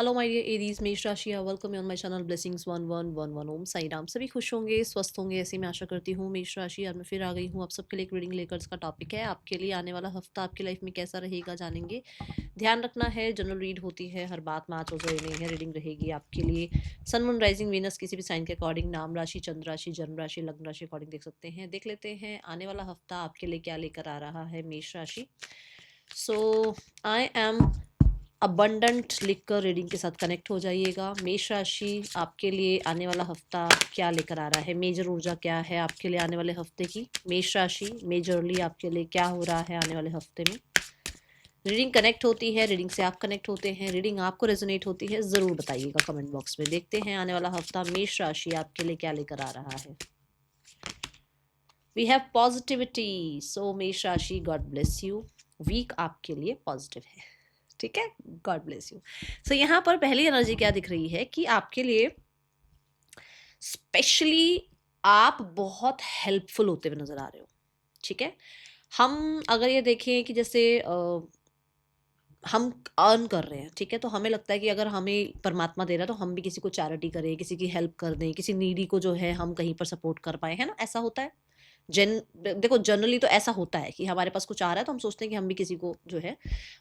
Hello my dear Aries, मेष राशि, welcome on my channel blessings 1111। ओम साई राम। सभी खुश होंगे, स्वस्थ होंगे, ऐसी मैं आशा करती हूँ। मेष राशि, आज मैं फिर आ गई हूँ आप सबके लिए एक रीडिंग लेकर। इसका टॉपिक है आपके लिए आने वाला हफ्ता आपकी लाइफ में कैसा रहेगा, जानेंगे। ध्यान रखना है, जनरल रीड होती है, हर बात मैच हो जाए नहीं है। रीडिंग रहेगी आपके लिए सन मून राइजिंग वीनस किसी भी साइन के अकॉर्डिंग, नाम राशि, चंद्र राशि, जन्म राशि, लग्न राशि अकॉर्डिंग देख सकते हैं। देख लेते हैं आने वाला हफ्ता आपके लिए क्या लेकर आ रहा है मेष राशि। सो आई एम अबंडेंट लिखकर रीडिंग के साथ कनेक्ट हो जाइएगा। मेष राशि, आपके लिए आने वाला हफ्ता क्या लेकर आ रहा है, मेजर ऊर्जा क्या है आपके लिए आने वाले हफ्ते की। मेष राशि, मेजरली आपके लिए क्या हो रहा है आने वाले हफ्ते में। रीडिंग कनेक्ट होती है, रीडिंग से आप कनेक्ट होते हैं, रीडिंग आपको रेजोनेट होती है, ज़रूर बताइएगा कमेंट बॉक्स में। देखते हैं आने वाला हफ्ता मेष राशि आपके लिए क्या लेकर आ रहा है। वी हैव पॉजिटिविटी, सो मेष राशि, गॉड ब्लेस यू। वीक आपके लिए पॉजिटिव है, ठीक है, गॉड ब्लेस यू। सो यहाँ पर पहली एनर्जी क्या दिख रही है कि आपके लिए स्पेशली आप बहुत हेल्पफुल होते हुए नजर आ रहे हो, ठीक है। हम अगर ये देखें कि जैसे हम अर्न कर रहे हैं, ठीक है, तो हमें लगता है कि अगर हमें परमात्मा दे रहा है तो हम भी किसी को चैरिटी करें, किसी की हेल्प कर दें, किसी नीडी को जो है हम कहीं पर सपोर्ट कर पाए, है ना, ऐसा होता है। जन देखो, जनरली तो ऐसा होता है कि हमारे पास कुछ आ रहा है तो हम सोचते हैं कि हम भी किसी को जो है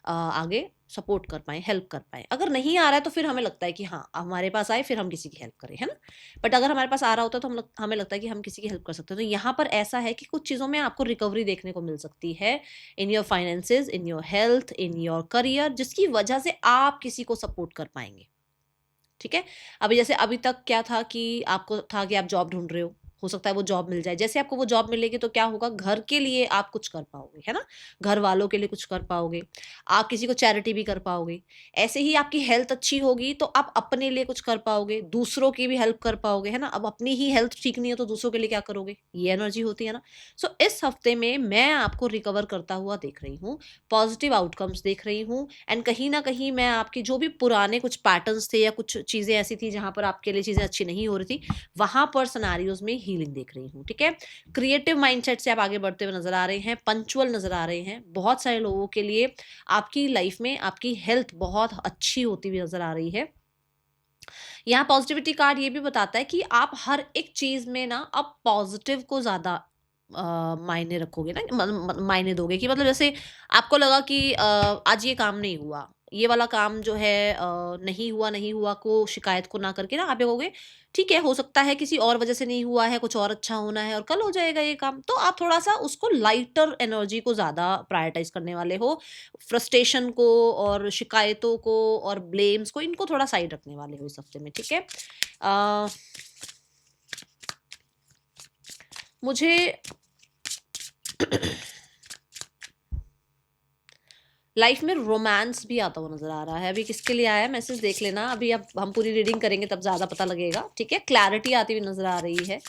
आगे सपोर्ट कर पाएँ, हेल्प कर पाएँ। अगर नहीं आ रहा है तो फिर हमें लगता है कि हाँ, हमारे पास आए फिर हम किसी की हेल्प करें, है ना? बट अगर हमारे पास आ रहा होता है तो हमें लगता है कि हम किसी की हेल्प कर सकते हैं। तो यहाँ पर ऐसा है कि कुछ चीज़ों में आपको रिकवरी देखने को मिल सकती है, in your finances, in your health, in your career, जिसकी वजह से आप किसी को सपोर्ट कर पाएँगे, ठीक है। अभी जैसे अभी तक क्या था कि आपको था कि आप जॉब ढूंढ रहे हो सकता है वो जॉब मिल जाए। जैसे आपको वो जॉब मिलेगी तो क्या होगा, घर के लिए आप कुछ कर पाओगे, है ना, घर वालों के लिए कुछ कर पाओगे, आप किसी को चैरिटी भी कर पाओगे। ऐसे ही आपकी हेल्थ अच्छी होगी तो आप अपने लिए कुछ कर पाओगे, दूसरों की भी हेल्प कर पाओगे, है ना। अब अपनी ही हेल्थ ठीक नहीं है तो दूसरों के लिए क्या करोगे, ये एनर्जी होती है ना। सो इस हफ्ते में मैं आपको रिकवर करता हुआ देख रही हूँ, पॉजिटिव आउटकम्स देख रही हूँ। एंड कहीं न कहीं मैं आपके जो भी पुराने कुछ पैटर्न्स थे या कुछ चीज़ें ऐसी थी जहाँ पर आपके लिए चीज़ें अच्छी नहीं हो रही थी, वहाँ पर सिनेरियोज़ में हीलिंग देख रही हूँ, ठीक है। क्रिएटिव माइंडसेट से आप आगे बढ़ते हुए नज़र आ रहे हैं, पंक्चुअल नज़र आ रहे हैं। बहुत सारे लोगों के लिए आपकी लाइफ में आपकी हेल्थ बहुत अच्छी होती हुई नज़र आ रही है। यहाँ पॉजिटिविटी कार्ड ये भी बताता है कि आप हर एक चीज़ में ना अब पॉजिटिव को ज़्यादा मायने रखोगे ना, मायने दोगे कि मतलब जैसे आपको लगा कि आज ये काम नहीं हुआ, ये वाला काम जो है नहीं हुआ को शिकायत को ना करके ना आप ये कहोगे, ठीक है, हो सकता है किसी और वजह से नहीं हुआ है, कुछ और अच्छा होना है और कल हो जाएगा ये काम। तो आप थोड़ा सा उसको लाइटर एनर्जी को ज़्यादा प्रायोरिटाइज करने वाले हो, फ्रस्ट्रेशन को और शिकायतों को और ब्लेम्स को, इनको थोड़ा साइड रखने वाले हो इस हफ्ते में, ठीक है। अ, मुझे लाइफ में रोमांस भी आता हुआ नजर आ रहा है। अभी किसके लिए आया है मैसेज देख लेना, अभी अब हम पूरी रीडिंग करेंगे तब ज्यादा पता लगेगा, ठीक है। क्लैरिटी आती हुई नजर आ रही है।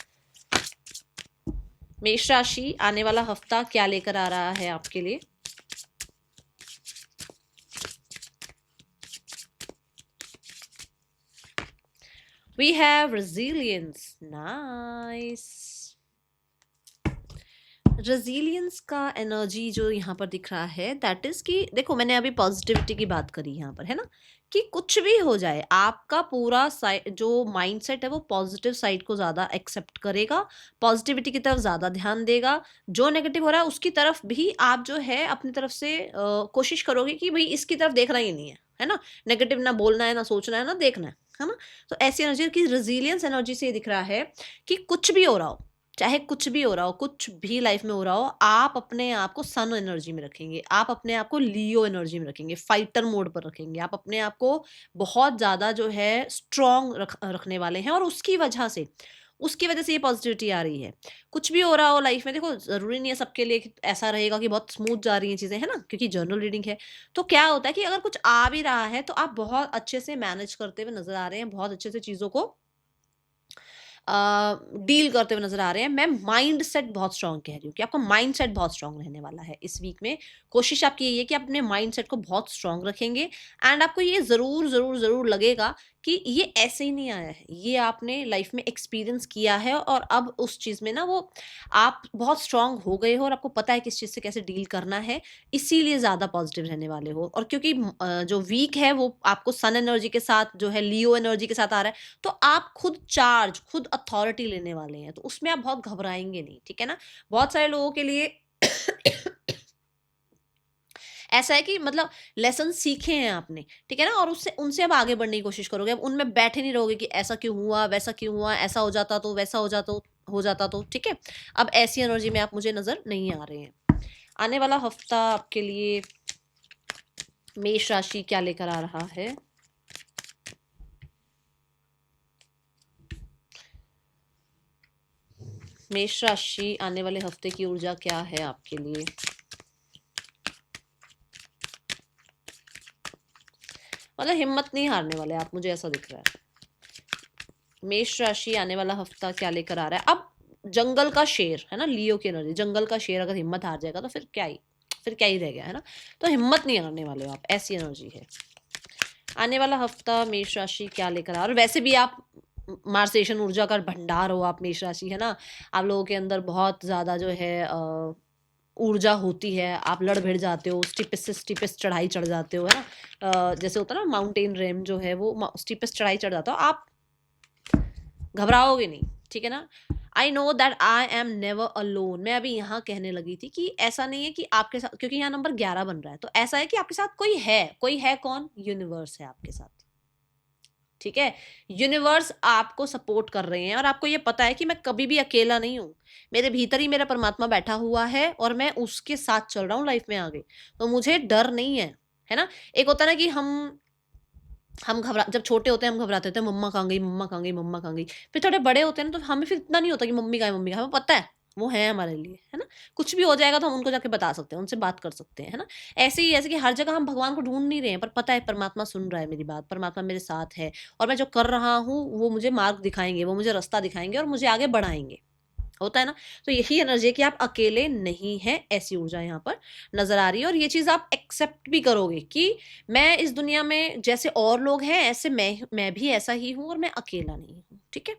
मेष राशि, आने वाला हफ्ता क्या लेकर आ रहा है आपके लिए। We have resilience, nice. Resilience का एनर्जी जो यहाँ पर दिख रहा है, दैट इज कि देखो, मैंने अभी पॉजिटिविटी की बात करी यहाँ पर, है ना, कि कुछ भी हो जाए आपका पूरा साइड जो माइंडसेट है वो पॉजिटिव साइड को ज़्यादा एक्सेप्ट करेगा, पॉजिटिविटी की तरफ ज़्यादा ध्यान देगा। जो नेगेटिव हो रहा है उसकी तरफ भी आप जो है अपनी तरफ से कोशिश करोगे कि भाई इसकी तरफ देखना ही नहीं है ना, नेगेटिव ना बोलना है, ना सोचना है, ना देखना है ना। तो ऐसी एनर्जी की रेजिलियंस एनर्जी से ये दिख रहा है कि कुछ भी हो रहा हो, चाहे कुछ भी हो रहा हो, कुछ भी लाइफ में हो रहा हो, आप अपने आप को सन एनर्जी में रखेंगे, आप अपने आप को लियो एनर्जी में रखेंगे, फाइटर मोड पर रखेंगे, आप अपने आप को बहुत ज़्यादा जो है स्ट्रॉन्ग रखने वाले हैं। और उसकी वजह से ये पॉजिटिविटी आ रही है। कुछ भी हो रहा हो लाइफ में, देखो ज़रूरी नहीं है सबके लिए कि ऐसा रहेगा कि बहुत स्मूथ जा रही हैं चीज़ें, है ना, क्योंकि जर्नल रीडिंग है। तो क्या होता है कि अगर कुछ आ भी रहा है तो आप बहुत अच्छे से मैनेज करते हुए नज़र आ रहे हैं, बहुत अच्छे से चीज़ों को डील करते हुए नज़र आ रहे हैं। मैं माइंड सेट बहुत स्ट्रॉन्ग कह रही हूँ कि आपका माइंड सेट बहुत स्ट्रॉन्ग रहने वाला है इस वीक में। कोशिश आपकी यही है कि आप अपने माइंड सेट को बहुत स्ट्रॉन्ग रखेंगे। एंड आपको ये ज़रूर ज़रूर ज़रूर लगेगा कि ये ऐसे ही नहीं आया है, ये आपने लाइफ में एक्सपीरियंस किया है और अब उस चीज़ में ना वो आप बहुत स्ट्रांग हो गए हो और आपको पता है किस चीज़ से कैसे डील करना है, इसीलिए ज़्यादा पॉजिटिव रहने वाले हो। और क्योंकि जो वीक है वो आपको सन एनर्जी के साथ जो है लियो एनर्जी के साथ आ रहा है, तो आप खुद चार्ज, खुद अथॉरिटी लेने वाले हैं, तो उसमें आप बहुत घबराएंगे नहीं, ठीक है ना। बहुत सारे लोगों के लिए ऐसा है कि मतलब लेसन सीखे हैं आपने, ठीक है ना, और उससे उनसे अब आगे बढ़ने की कोशिश करोगे। अब उनमें बैठे नहीं रहोगे कि ऐसा क्यों हुआ, वैसा क्यों हुआ, ऐसा हो जाता तो, वैसा हो जाता तो, ठीक है। अब ऐसी एनर्जी में आप मुझे नज़र नहीं आ रहे हैं। आने वाला हफ्ता आपके लिए मेष राशि क्या लेकर आ रहा है? मेष राशि आने वाले हफ्ते की ऊर्जा क्या है आपके लिए? मतलब हिम्मत नहीं हारने वाले आप, मुझे ऐसा दिख रहा है। मेष राशि आने वाला हफ्ता क्या लेकर आ रहा है? अब जंगल का शेर है ना, लियो की एनर्जी, जंगल का शेर अगर हिम्मत हार जाएगा तो फिर क्या ही रह गया, है ना। तो हिम्मत नहीं हारने वाले हो आप, ऐसी एनर्जी है। आने वाला हफ्ता मेष राशि क्या लेकर आ रहा है? और वैसे भी आप मार्सेशन ऊर्जा का भंडार हो आप, मेष राशि, है ना। आप लोगों के अंदर बहुत ज्यादा जो है ऊर्जा होती है, आप लड़ भिड़ जाते हो, स्टीपेस्ट से स्टीपेस्ट चढ़ाई चढ़ जाते हो, है ना। जैसे होता है ना माउंटेन रेम जो है वो स्टीपेस्ट चढ़ाई चढ़ जाता हो आप, घबराओगे नहीं, ठीक है ना। I know that I am never alone. मैं अभी यहाँ कहने लगी थी कि ऐसा नहीं है कि आपके साथ, क्योंकि यहाँ नंबर 11 बन रहा है, तो ऐसा है कि आपके साथ कोई है कौन? यूनिवर्स है आपके साथ, ठीक है। यूनिवर्स आपको सपोर्ट कर रहे हैं और आपको ये पता है कि मैं कभी भी अकेला नहीं हूँ, मेरे भीतर ही मेरा परमात्मा बैठा हुआ है और मैं उसके साथ चल रहा हूँ लाइफ में आगे, तो मुझे डर नहीं है ना। एक होता है ना कि हम घबरा, जब छोटे होते हैं हम घबराते थे, मम्मा कहाँ गई, मम्मा कहाँ गई, मम्मा कहाँ गई। फिर थोड़े बड़े होते हैं ना तो हमें फिर इतना नहीं होता कि मम्मी कहाँ है, मम्मी कहाँ है, हमें पता है वो है हमारे लिए, है ना। कुछ भी हो जाएगा तो हम उनको जाके बता सकते हैं, उनसे बात कर सकते हैं, है ना। ऐसे ही, ऐसे कि हर जगह हम भगवान को ढूंढ नहीं रहे हैं, पर पता है परमात्मा सुन रहा है मेरी बात, परमात्मा मेरे साथ है और मैं जो कर रहा हूँ वो मुझे मार्ग दिखाएंगे, वो मुझे रास्ता दिखाएंगे और मुझे आगे बढ़ाएंगे, होता है ना। तो यही एनर्जी है कि आप अकेले नहीं हैं, ऐसी ऊर्जा यहाँ पर नजर आ रही है। और ये चीज आप एक्सेप्ट भी करोगे कि मैं इस दुनिया में जैसे और लोग हैं ऐसे मैं भी ऐसा ही हूँ और मैं अकेला नहीं हूँ, ठीक है।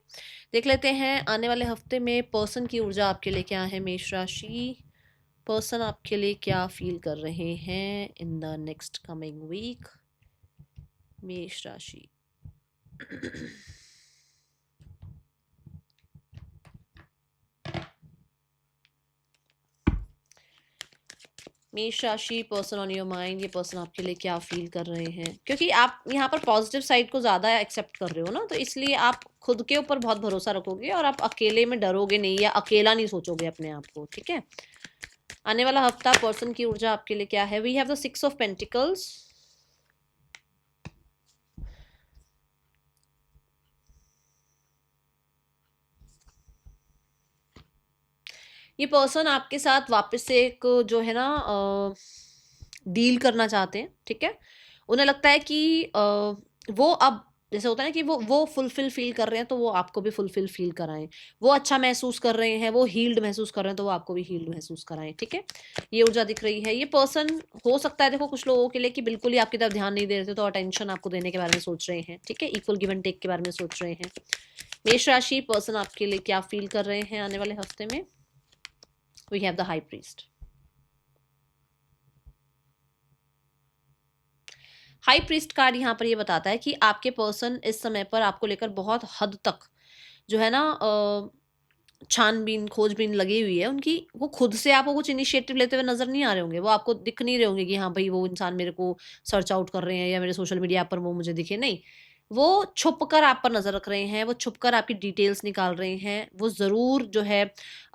देख लेते हैं आने वाले हफ्ते में पर्सन की ऊर्जा आपके लिए क्या है। मेष राशि, पर्सन आपके लिए क्या फील कर रहे हैं in the next coming week? मेष राशि मेष राशि, पर्सन ऑन योर माइंड, ये पर्सन आपके लिए क्या फील कर रहे हैं? क्योंकि आप यहाँ पर पॉजिटिव साइड को ज़्यादा एक्सेप्ट कर रहे हो ना, तो इसलिए आप खुद के ऊपर बहुत भरोसा रखोगे और आप अकेले में डरोगे नहीं या अकेला नहीं सोचोगे अपने आप को, ठीक है। आने वाला हफ्ता पर्सन की ऊर्जा आपके लिए क्या है? We have the 6 of pentacles. ये पर्सन आपके साथ वापस से एक जो है ना डील करना चाहते हैं, ठीक है। उन्हें लगता है कि वो अब जैसे होता है ना कि वो फुलफिल फील कर रहे हैं तो वो आपको भी फुलफिल फील कराएं। वो अच्छा महसूस कर रहे हैं, वो हील्ड महसूस कर रहे हैं तो वो आपको भी हील्ड महसूस कराएं, ठीक है। ये ऊर्जा दिख रही है। ये पर्सन हो सकता है, देखो कुछ लोगों के लिए कि बिल्कुल ही आपकी तरफ ध्यान नहीं दे रहे थे तो अटेंशन आपको देने के बारे में सोच रहे हैं, ठीक है। इक्वल गिव एंड टेक के बारे में सोच रहे हैं। मेष राशि, पर्सन आपके लिए क्या फील कर रहे हैं आने वाले हफ्ते में? We have the high priest. High priest card यहाँ पर ये बताता है कि आपके पर्सन इस समय पर आपको लेकर बहुत हद तक जो है ना छानबीन खोजबीन लगी हुई है उनकी। वो खुद से आपको कुछ इनिशिएटिव लेते हुए नजर नहीं आ रहे होंगे, वो आपको दिख नहीं रहे होंगे कि हाँ भाई वो इंसान मेरे को सर्च आउट कर रहे हैं या मेरे सोशल मीडिया पर वो मुझे दिखे, नहीं। वो छुप कर आप पर नजर रख रहे हैं, वो छुप कर आपकी डिटेल्स निकाल रहे हैं। वो जरूर जो है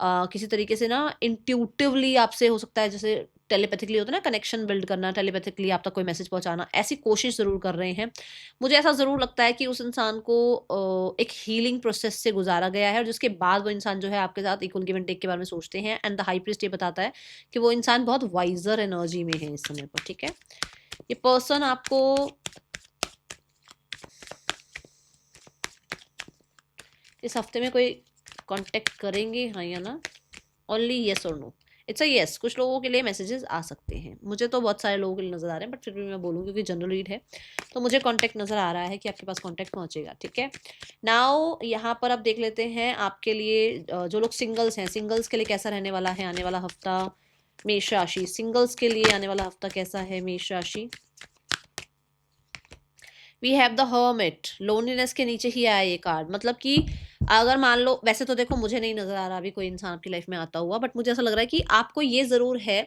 किसी तरीके से ना इंट्यूटिवली आपसे, हो सकता है जैसे टेलीपैथिकली होता है ना कनेक्शन बिल्ड करना, टेलीपैथिकली आप तक कोई मैसेज पहुंचाना, ऐसी कोशिश जरूर कर रहे हैं। मुझे ऐसा ज़रूर लगता है कि उस इंसान को एक हीलिंग प्रोसेस से गुजारा गया है और जिसके बाद वो इंसान जो है आपके साथ इक्वल गिव एंड टेक के बारे में सोचते हैं। एंड द हाई प्रीस्ट ये बताता है कि वो इंसान बहुत वाइजर एनर्जी में है इस समय पर, ठीक है। ये पर्सन आपको इस हफ्ते में कोई कांटेक्ट करेंगे, हाँ या ना? ओनली येस और नो। इट्स अ येस, कुछ लोगों के लिए मैसेजेस आ सकते हैं, मुझे तो बहुत सारे लोगों के लिए नज़र आ रहे हैं, बट फिर भी मैं बोलूँ क्योंकि जनरल रीड है तो मुझे कॉन्टैक्ट नज़र आ रहा है कि आपके पास कॉन्टैक्ट पहुँचेगा, ठीक है। नाउ यहाँ पर अब देख लेते हैं आपके लिए जो लोग सिंगल्स हैं, सिंगल्स के लिए कैसा रहने वाला है आने वाला हफ्ता। मेष राशि, सिंगल्स के लिए आने वाला हफ्ता कैसा है मेष राशि। We have the hermit, loneliness के नीचे ही आया ये कार्ड, मतलब कि अगर मान लो, वैसे तो देखो मुझे नहीं नजर आ रहा अभी कोई इंसान आपकी लाइफ में आता हुआ, बट मुझे ऐसा लग रहा है कि आपको ये जरूर है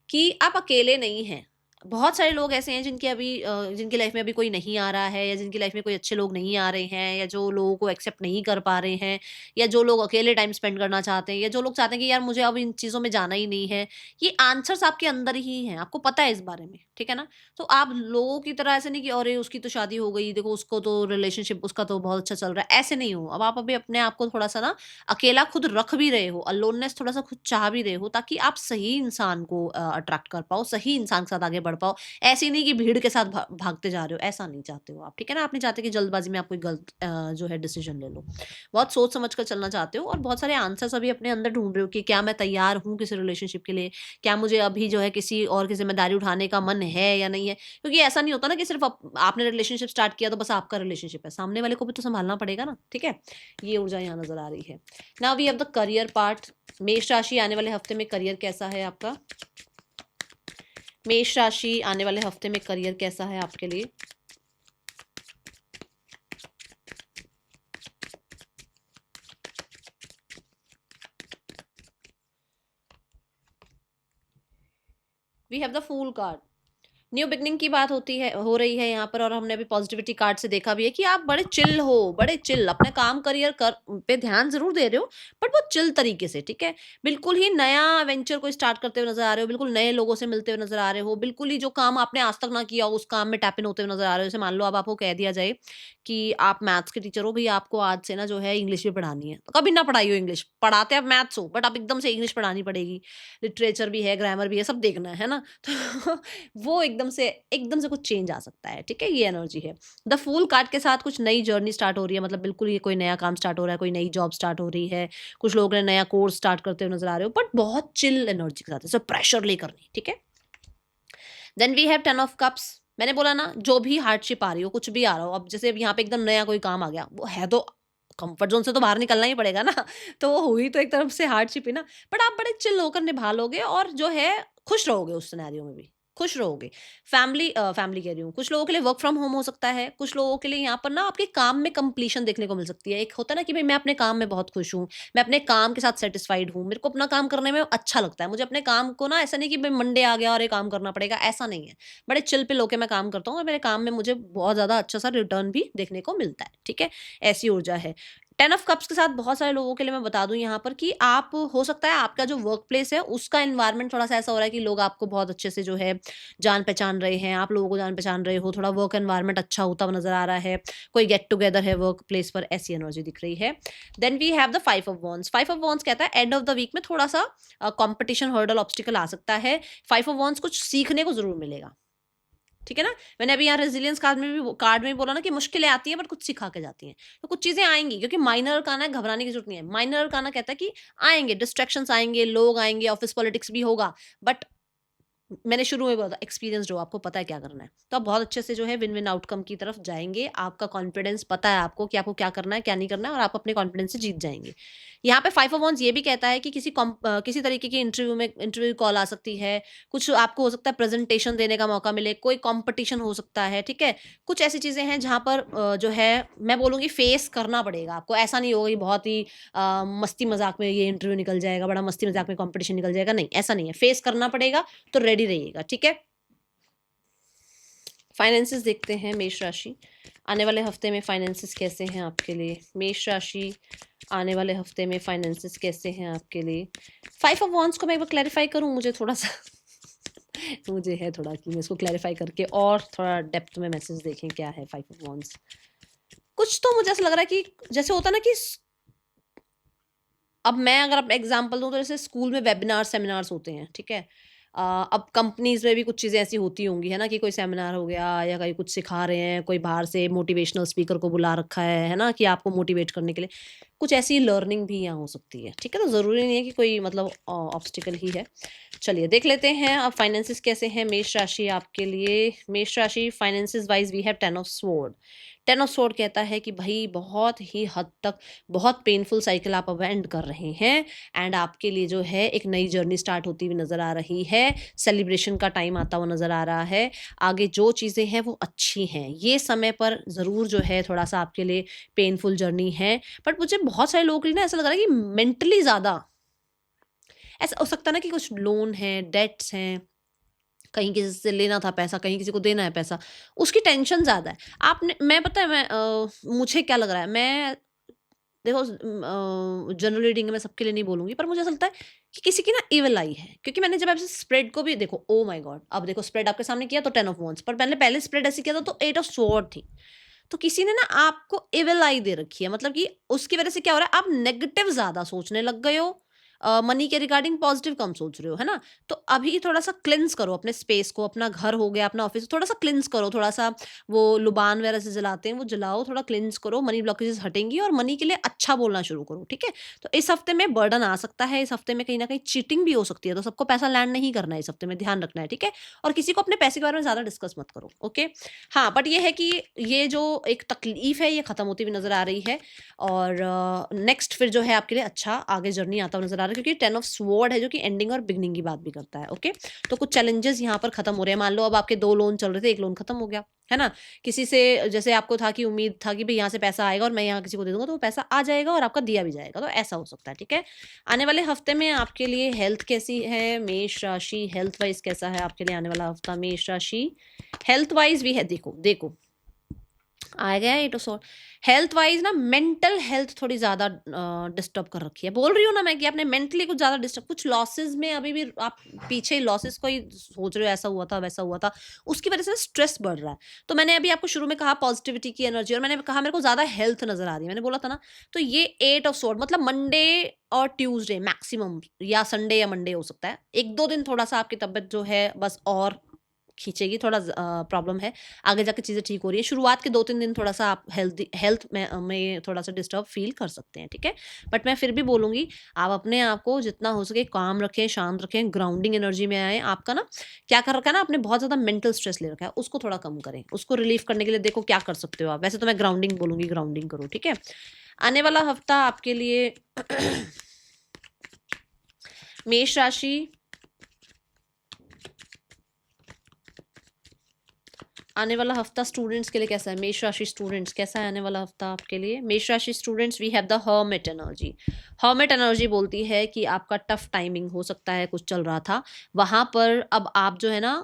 कि आप अकेले नहीं हैं। बहुत सारे लोग ऐसे हैं जिनकी अभी जिनकी लाइफ में अभी कोई नहीं आ रहा है, या जिनकी लाइफ में कोई अच्छे लोग नहीं आ रहे हैं, या जो लोगों को एक्सेप्ट नहीं कर पा रहे हैं, या जो लोग अकेले टाइम स्पेंड करना चाहते हैं, या जो लोग चाहते हैं कि यार मुझे अब इन चीज़ों में जाना ही नहीं है। ये आंसर्स आपके अंदर ही हैं, आपको पता है इस बारे में, ठीक है ना। तो आप लोगों की तरह ऐसे नहीं कि अरे उसकी तो शादी हो गई, देखो उसको तो रिलेशनशिप उसका तो बहुत अच्छा चल रहा है, ऐसे नहीं हो। अब आप अभी अपने आप को थोड़ा सा ना अकेला खुद रख भी रहे हो, अलोननेस थोड़ा सा खुद चाह भी रहे हो, ताकि आप सही इंसान को अट्रैक्ट कर पाओ, सही इंसान के साथ आगे बढ़ पाओ। ऐसे नहीं कि भीड़ के साथ भागते जा रहे हो, ऐसा नहीं चाहते हो आप, ठीक है ना। आप नहीं चाहते कि जल्दबाजी में आप कोई गलत जो है डिसीजन ले लो। बहुत सोच समझ कर चलना चाहते हो, और बहुत सारे आंसर्स अभी अपने अंदर ढूंढ रहे हो कि क्या मैं तैयार हूँ किसी रिलेशनशिप के लिए, क्या मुझे अभी जो है किसी और की जिम्मेदारी उठाने का मन है या नहीं है। क्योंकि ऐसा नहीं होता ना कि सिर्फ आपने रिलेशनशिप स्टार्ट किया तो बस आपका रिलेशनशिप है, सामने वाले को भी तो संभालना पड़ेगा ना, ठीक है। ये ऊर्जा यहाँ नजर आ रही है। Now we have the career part. मेष राशि, आने वाले हफ्ते में करियर कैसा है आपका। मेष राशि, आने वाले हफ्ते में करियर कैसा है आपके लिए। We have the fool card. New beginning की बात होती है, हो रही है यहाँ पर, और हमने अभी पॉजिटिविटी कार्ड से देखा भी है कि आप बड़े चिल हो, बड़े चिल अपने काम करियर कर पे ध्यान जरूर दे रहे हो, बट बहुत चिल तरीके से, ठीक है। बिल्कुल ही नया वेंचर को स्टार्ट करते हुए नजर आ रहे हो, बिल्कुल नए लोगों से मिलते हुए नजर आ रहे हो, बिल्कुल ही जो काम आपने आज तक ना किया हो उस काम में टैप इन होते हुए नजर आ रहे हो। जैसे मान लो अब आपको कह दिया जाए कि आप मैथ्स के टीचर हो, भैया आपको आज से ना जो है इंग्लिश भी पढ़ानी है, तो कभी ना पढ़ाई हो इंग्लिश, पढ़ाते आप मैथ्स हो, बट आप एकदम से इंग्लिश पढ़ानी पड़ेगी, लिटरेचर भी है, ग्रामर भी है, सब देखना है ना। तो वो एकदम से कुछ चेंज आ सकता है, ठीक है, ये एनर्जी है। द फूल कार्ड के साथ कुछ नई जर्नी स्टार्ट हो रही है, मतलब बिल्कुल ये कोई नया काम स्टार्ट हो रहा है, कोई नई जॉब स्टार्ट हो रही है, कुछ लोग ने नया कोर्स स्टार्ट करते हुए नजर आ रहे हो, बट बहुत चिल एनर्जी के साथ, ऐसे प्रेशर लेकर नहीं, ठीक है। Then we have ten of cups. मैंने बोला ना, जो भी हार्डशिप आ रही हो, कुछ भी आ रहा हो, अब जैसे अब यहाँ पे एकदम नया कोई काम आ गया, वो है तो कंफर्ट जोन से तो बाहर निकलना ही पड़ेगा ना। तो वो हुई तो एक तरफ से हार्डशिप ही ना, बट आप बड़े चिल होकर निभा लोगे, और जो है खुश रहोगे उस सिनेरियो में भी, खुश रहोगे। फैमिली कह रही हूँ, कुछ लोगों के लिए वर्क फ्रॉम होम हो सकता है, कुछ लोगों के लिए यहाँ पर ना आपके काम में कंप्लीशन देखने को मिल सकती है। एक होता है ना कि भाई मैं अपने काम में बहुत खुश हूँ, मैं अपने काम के साथ सेटिस्फाइड हूँ, मेरे को अपना काम करने में अच्छा लगता है, मुझे अपने काम को ना, ऐसा नहीं कि भाई मंडे आ गया और ये काम करना पड़ेगा, ऐसा नहीं है। बड़े चिल पिल होके मैं काम करता हूँ, और मेरे काम में मुझे बहुत ज्यादा अच्छा सा रिटर्न भी देखने को मिलता है, ठीक है। ऐसी ऊर्जा है। टेन ऑफ कप्स के साथ बहुत सारे लोगों के लिए मैं बता दूं यहाँ पर कि आप, हो सकता है आपका जो वर्क प्लेस है उसका एनवायरनमेंट थोड़ा सा ऐसा हो रहा है कि लोग आपको बहुत अच्छे से जो है जान पहचान रहे हैं, आप लोगों को जान पहचान रहे हो, थोड़ा वर्क एनवायरनमेंट अच्छा होता हुआ नजर आ रहा है, कोई गेट टुगेदर है वर्क प्लेस पर, ऐसी एनर्जी दिख रही है। Then we have the five of wands. Five of wands कहता है एंड ऑफ द वीक में थोड़ा सा कॉम्पिटिशन, हर्डल, ऑब्स्टिकल आ सकता है। फाइव ऑफ वॉन्ड्स कुछ सीखने को जरूर मिलेगा, ठीक है ना। मैंने अभी यहाँ रेजिलियंस कार्ड में भी बोला ना कि मुश्किलें आती हैं बट कुछ सिखा के जाती हैं, तो कुछ चीजें आएंगी, क्योंकि माइनर अरकाना है, घबराने की जरूरत नहीं है। माइनर अरकाना कहता है कि आएंगे डिस्ट्रैक्शंस, आएंगे लोग आएंगे, ऑफिस पॉलिटिक्स भी होगा, बट मैंने शुरू में बोला था एक्सपीरियंस, हो आपको पता है क्या करना है, तो आप बहुत अच्छे से जो है विन विन आउटकम की तरफ जाएंगे। आपका कॉन्फिडेंस, पता है आपको कि आपको क्या करना है क्या नहीं करना है, और आप अपने कॉन्फिडेंस से जीत जाएंगे। यहाँ पे फाइव ऑफ वॉन्ड्स ये भी कहता है कि किसी तरीके की इंटरव्यू कॉल आ सकती है, कुछ आपको हो सकता है प्रेजेंटेशन देने का मौका मिले, कोई कंपटीशन हो सकता है, ठीक है। कुछ ऐसी चीजें हैं जहाँ पर जो है मैं बोलूंगी फेस करना पड़ेगा आपको। ऐसा नहीं होगा कि बहुत ही मस्ती मजाक में ये इंटरव्यू निकल जाएगा, बड़ा मस्ती मजाक में कंपटीशन निकल जाएगा, नहीं, ऐसा नहीं है, फेस करना पड़ेगा, तो रेडी रहिएगा, ठीक है। फाइनेंसेस देखते हैं मेष राशि, आने वाले हफ्ते में फाइनेंसेस कैसे हैं आपके लिए। मेष राशि, आने वाले हफ्ते में फाइनेंसेस कैसे हैं आपके लिए। फाइव ऑफ वॉन्ड्स को मैं एक बार क्लैरिफाई करूं, मुझे थोड़ा सा मुझे है थोड़ा कि मैं इसको क्लैरिफाई करके और थोड़ा डेप्थ में मैसेज देखें क्या है फाइव ऑफ वॉन्ड्स। कुछ तो मुझे ऐसा लग रहा है कि जैसे होता है ना कि अब मैं अगर अपना एग्जांपल दूं तो जैसे स्कूल में वेबिनार सेमिनार्स होते हैं, ठीक है। अब कंपनीज में भी कुछ चीज़ें ऐसी होती होंगी, है ना, कि कोई सेमिनार हो गया या कहीं कुछ सिखा रहे हैं, कोई बाहर से मोटिवेशनल स्पीकर को बुला रखा है ना, कि आपको मोटिवेट करने के लिए। कुछ ऐसी लर्निंग भी यहाँ हो सकती है, ठीक है। तो ज़रूरी नहीं है कि कोई मतलब ऑब्स्टिकल ही है। चलिए देख लेते हैं अब फाइनेंसेस कैसे हैं मेष राशि आपके लिए। मेष राशि finances wise we have 10 of sword. 10 of sword कहता है कि भाई बहुत ही हद तक बहुत पेनफुल साइकिल आप अब एंड कर रहे हैं, एंड आपके लिए जो है एक नई जर्नी स्टार्ट होती हुई नज़र आ रही है। सेलिब्रेशन का टाइम आता हुआ नज़र आ रहा है। आगे जो चीज़ें हैं वो अच्छी हैं। ये समय पर ज़रूर जो है थोड़ा-सा आपके लिए पेनफुल जर्नी है, बट मुझे बहुत सारे लोगों के लिए ना ऐसा लग रहा है कि मेंटली ज़्यादा ऐसा हो सकता है ना कि कुछ लोन है, डेट्स हैं, कहीं किसी से लेना था पैसा, कहीं किसी को देना है पैसा, उसकी टेंशन ज़्यादा है। आपने मैं पता है मैं मुझे क्या लग रहा है, मैं देखो जनरल रीडिंग है, मैं सबके लिए नहीं बोलूँगी, पर मुझे ऐसा लगता है कि किसी की ना इविल आई है। क्योंकि मैंने जब ऐसे स्प्रेड को भी देखो, ओह माय गॉड! अब देखो स्प्रेड आपके सामने किया तो 10 ऑफ वांड्स, पर मैंने पहले स्प्रेड ऐसे किया था तो 8 ऑफ स्वॉर्ड थी। तो किसी ने ना आपको इविल आई दे रखी है, मतलब कि उसकी वजह से क्या हो रहा है, आप नेगेटिव ज़्यादा सोचने लग गए हो। मनी के रिगार्डिंग पॉजिटिव कम सोच रहे हो, है ना? तो अभी थोड़ा-सा क्लींस करो अपने स्पेस को, अपना घर हो गया, अपना ऑफ़िस, थोड़ा-सा क्लींस करो, थोड़ा-सा वो लुबान वगैरह से जलाते हैं, वो जलाओ, थोड़ा क्लींस करो, मनी ब्लॉकेजेस हटेंगी और मनी के लिए अच्छा बोलना शुरू करो, ठीक है? तो इस हफ्ते में बर्डन आ सकता है, इस हफ्ते में कहीं न कहीं चीटिंग भी हो सकती है, तो सबको पैसा लैंड नहीं करना है इस हफ्ते में, ध्यान रखना है, ठीक है? और किसी को अपने पैसे के बारे में ज़्यादा डिस्कस मत करो, ओके? हाँ, बट ये है कि ये जो एक तकलीफ़ है, ये खत्म होती हुई नज़र आ रही है, और नेक्स्ट फिर जो है आपके लिए अच्छा आगे जर्नी आता हुआ नज़र आ रहा है, क्योंकि 10 ऑफ स्वॉर्ड है जो कि एंडिंग और बिगिनिंग की बात भी करता है, ओके? तो कुछ चैलेंजेस यहाँ पर खत्म हो रहे हैं। मान लो अब आपके 2 लोन चल रहे थे, 1 लोन खत्म हो गया, है ना? किसी से जैसे आपको था कि उम्मीद था कि भई यहाँ से पैसा आएगा और मैं यहाँ किसी को दे दूँगा तो वो पैसा आ जाएगा और आपका दिया भी जाएगा, तो ऐसा हो सकता है, ठीक है? आने वाले हफ्ते में आपके लिए हेल्थ कैसी है मेष राशि? हेल्थ वाइज़ कैसा है आपके लिए आने वाला हफ्ता मेष राशि? हेल्थ वाइज़ भी है, देखो, देखो आ गया ये तो हेल्थ वाइज ना मेंटल हेल्थ थोड़ी ज़्यादा डिस्टर्ब कर रखी है। बोल रही हूँ ना मैं कि आपने मेंटली कुछ ज़्यादा डिस्टर्ब, कुछ लॉसेस में अभी भी आप पीछे लॉसेस को ही सोच रहे हो, ऐसा हुआ था वैसा हुआ था, उसकी वजह से स्ट्रेस बढ़ रहा है। तो मैंने अभी आपको शुरू में कहा पॉजिटिविटी की एनर्जी, और मैंने कहा मेरे को ज़्यादा हेल्थ नजर आ रही है, मैंने बोला था ना। तो ये 8 ऑफ सोर्ड मतलब मंडे और ट्यूसडे मैक्सिमम, या संडे या मंडे हो सकता है, एक दो दिन थोड़ा सा आपकी तबीयत जो है बस और खींचेगी, थोड़ा प्रॉब्लम है। आगे जाके चीज़ें ठीक हो रही है। शुरुआत के 2-3 दिन थोड़ा-सा आप हेल्थ में थोड़ा-सा डिस्टर्ब फ़ील कर सकते हैं, ठीक है? बट मैं फिर भी बोलूँगी, आप अपने आप को जितना हो सके काम रखें, शांत रखें, ग्राउंडिंग एनर्जी में आएँ। आपका ना क्या कर रखा है ना, आपने बहुत ज़्यादा मेंटल स्ट्रेस ले रखा है, उसको थोड़ा कम करें। उसको रिलीफ़ करने के लिए देखो क्या कर सकते हो आप। वैसे तो मैं ग्राउंडिंग बोलूँगी, ग्राउंडिंग करो, ठीक है? आने वाला हफ्ता आपके लिए मेष राशि, आने वाला हफ्ता स्टूडेंट्स के लिए कैसा है? मेष राशि स्टूडेंट्स कैसा है आने वाला हफ्ता आपके लिए? मेष राशि students we have the hermit energy. Hermit energy बोलती है कि आपका टफ टाइमिंग हो सकता है, कुछ चल रहा था वहां पर, अब आप जो है ना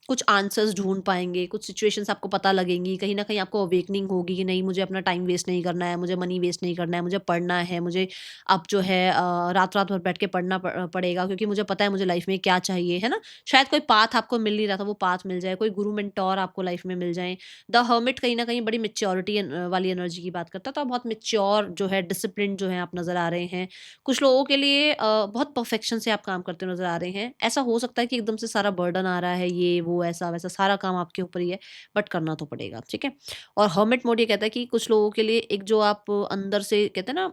कुछ आंसर्स ढूंढ पाएंगे, कुछ सिचुएशंस आपको पता लगेंगी, कहीं ना कहीं आपको अवेकनिंग होगी कि नहीं मुझे अपना टाइम वेस्ट नहीं करना है, मुझे मनी वेस्ट नहीं करना है, मुझे पढ़ना है, मुझे अब जो है रात रात भर बैठ के पढ़ना पड़ेगा, क्योंकि मुझे पता है मुझे लाइफ में क्या चाहिए, है ना? शायद कोई पाथ आपको मिल नहीं रहा था, वो पाथ मिल जाए, कोई गुरु मेंटोर आपको लाइफ में मिल जाए। द हर्मिट कहीं न कहीं बड़ी मैच्योरिटी वाली एनर्जी की बात करता है, तो आप बहुत मैच्योर जो है, डिसिप्लिन्ड जो है आप नज़र आ रहे हैं। कुछ लोगों के लिए बहुत परफेक्शन से आप काम करते हुए नज़र आ रहे हैं। ऐसा हो सकता है कि एकदम से सारा बर्डन आ रहा है, ये वो ऐसा-वैसा सारा काम आपके ऊपर ही है, बट करना तो पड़ेगा, ठीक है? और हर्मिट मोड ये कहता है कि कुछ लोगों के लिए एक जो आप अंदर से कहते हैं ना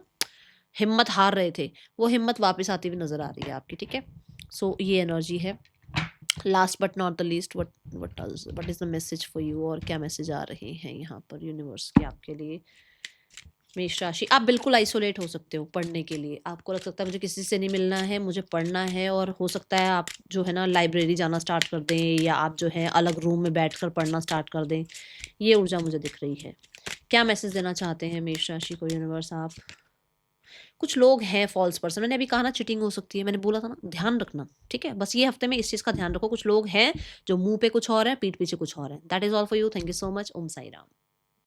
हिम्मत हार रहे थे, वो हिम्मत वापस आती हुई नज़र आ रही है आपकी, ठीक है? सो ये एनर्जी है। Last but not the least, what is the message for you? और क्या मैसेज आ रहे हैं यहाँ पर यूनिवर्स के आपके लिए? मेष राशि, आप बिल्कुल आइसोलेट हो सकते हो पढ़ने के लिए। आपको लग सकता है मुझे किसी से नहीं मिलना है, मुझे पढ़ना है, और हो सकता है आप जो है ना लाइब्रेरी जाना स्टार्ट कर दें, या आप जो है अलग रूम में बैठकर पढ़ना स्टार्ट कर दें। ये ऊर्जा मुझे दिख रही है। क्या मैसेज देना चाहते हैं मेष राशि को यूनिवर्स आप? कुछ लोग हैं फॉल्स पर्सन, मैंने अभी कहा ना चीटिंग हो सकती है, मैंने बोला था ना, ध्यान रखना, ठीक है? बस ये हफ्ते में इस चीज़ का ध्यान रखो। कुछ लोग हैं जो मुँह पे कुछ और है, पीठ पीछे कुछ और है। That is all for you. Thank you so much. Om Sai Ram.